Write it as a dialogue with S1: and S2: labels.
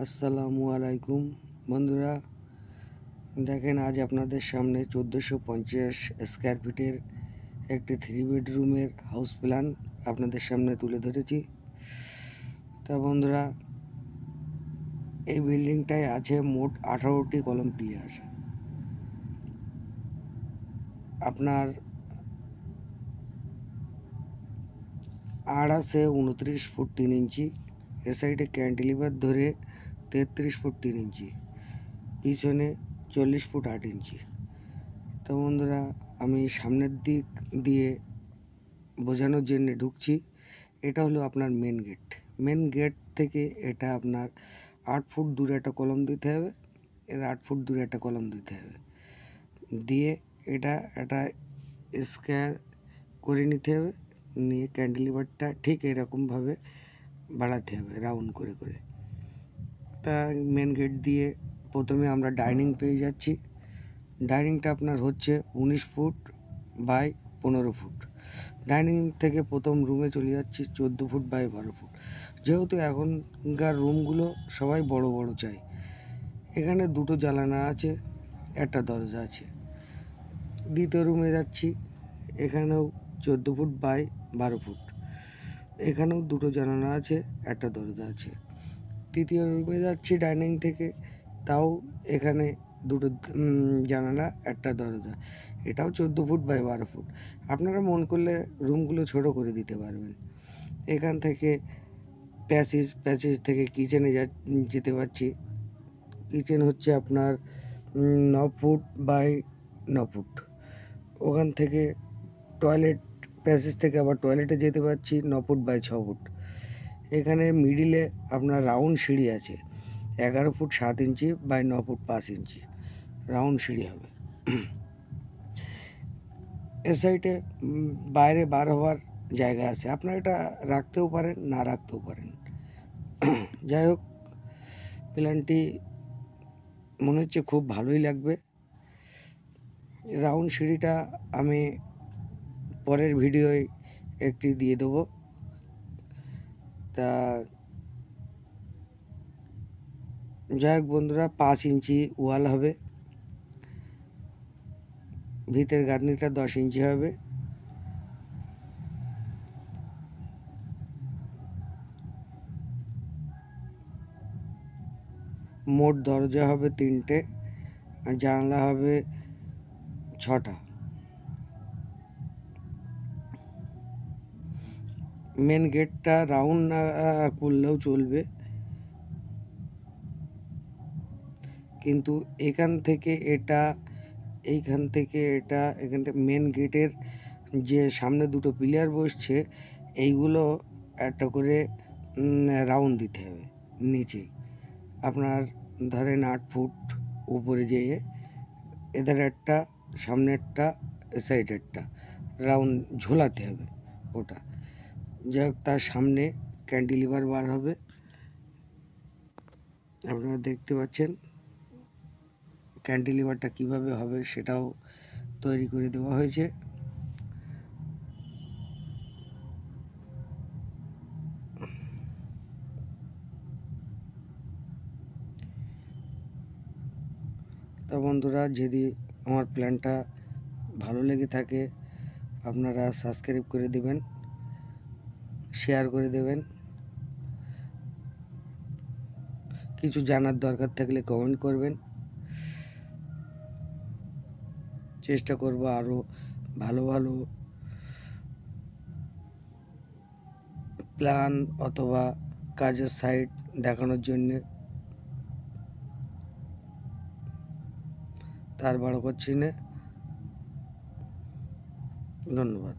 S1: আসসালামু আলাইকুম বন্ধুরা, দেখেন আজ আপনাদের সামনে 1450 স্কোয়ার ফিটের একটি 3 বেডরুমের হাউস প্ল্যান আপনাদের সামনে তুলে ধরেছি। তা বন্ধুরা, এই বিল্ডিংটায় আছে মোট 18টি কলম পিলার। আপনার আড়াসে 29 ফুট 3 ইঞ্চি, এ সাইডে ক্যান্টিলিভার ধরে 33 ফুট 3 ইঞ্চি, পিছনে 40 ফুট 8 ইঞ্চি। তো বন্ধুরা, আমি সামনের দিক দিয়ে বোঝানোর জন্য ঢুকছি। এটা হলো আপনার মেন গেট থেকে এটা আপনার 8 ফুট দূরে একটা কলম দিতে হবে, এর 8 ফুট দূরে একটা কলম দিতে হবে, দিয়ে এটা একটা স্কোয়ার করে নিতে হবে, নিয়ে ক্যান্টিলিভারটা ঠিক এরকমভাবে বাড়াতে হবে রাউন্ড করে করে। তা মেন গেট দিয়ে প্রথমে আমরা ডাইনিং পেয়ে যাচ্ছি। ডাইনিংটা আপনার হচ্ছে 19 ফুট বাই 15 ফুট। ডাইনিং থেকে প্রথম রুমে চলে যাচ্ছি 14 ফুট বাই 12 ফুট। যেহেতু এখনকার রুমগুলো সবাই বড় বড় চাই, এখানে দুটো জানালা আছে, একটা দরজা আছে। দ্বিতীয় রুমে যাচ্ছি, এখানেও 14 ফুট বাই 12 ফুট, এখানেও দুটো জানালা আছে, একটা দরজা আছে। তৃতীয় রুমে যাচ্ছি ডাইনিং থেকে, তাও এখানে দুটো জানালা, একটা দরজা, এটাও 14 ফুট বাই 12 ফুট। আপনারা মন করলে রুমগুলো ছোট করে দিতে পারবেন। এখান থেকে প্যাসেজ থেকে কিচেনে যেতে পারছি। কিচেন হচ্ছে আপনার 9 ফুট বাই 9 ফুট। ওখান থেকে টয়লেট, প্যাসেজ থেকে আবার টয়লেটে যেতে পারছি 9 ফুট বাই 6 ফুট। এখানে মিডিলে আপনার রাউন্ড সিঁড়ি আছে, 11 foot 7 inch by 9 foot 5 inch round সিঁড়ি হবে। এ সাইডে বাইরে বার হওয়ার জায়গা আছে, আপনারা এটা রাখতেও পারেন, না রাখতেও পারেন। যাই হোক, প্ল্যানটি মনে হচ্ছে খুব ভালোই লাগবে। রাউন্ড সিঁড়িটা আমি পরের ভিডিওয় একটি দিয়ে দেবো। তা যাই হোক বন্ধুরা, 5 ইঞ্চি ওয়াল হবে, ভিতের গাঁথনিটা 10 ইঞ্চি হবে। মোট দরজা হবে 3টে, আর জানলা হবে 6টা। মেন গেটটা রাউন্ড না করলেও চলবে, কিন্তু এখান থেকে এটা, এখান থেকে মেন গেটের যে সামনে দুটো পিলার বসছে, এইগুলো একটা করে রাউন্ড দিতে হবে নিচে। আপনার ধরেন 8 ফুট উপরে যেয়ে এদের একটা, সামনেরটা, সাইডেরটা রাউন্ড ঝোলাতে হবে ওটা। যাই হোক, তার সামনে ক্যান্টিলিভার বার হবে, আপনারা দেখতে পাচ্ছেন। ক্যান্টিলিভারটা কিভাবে হবে সেটাও তৈরি করে দেওয়া হয়েছে। তা বন্ধুরা, যদি আমার প্ল্যানটা ভালো লেগে থাকে, আপনারা সাবস্ক্রাইব করে দেবেন, শেয়ার করে দেবেন। কিছু জানার দরকার থাকলে কমেন্ট করবেন। চেষ্টা করব আরও ভালো ভালো প্ল্যান অথবা কাজের সাইট দেখানোর জন্য। তার বড় করছি না, ধন্যবাদ।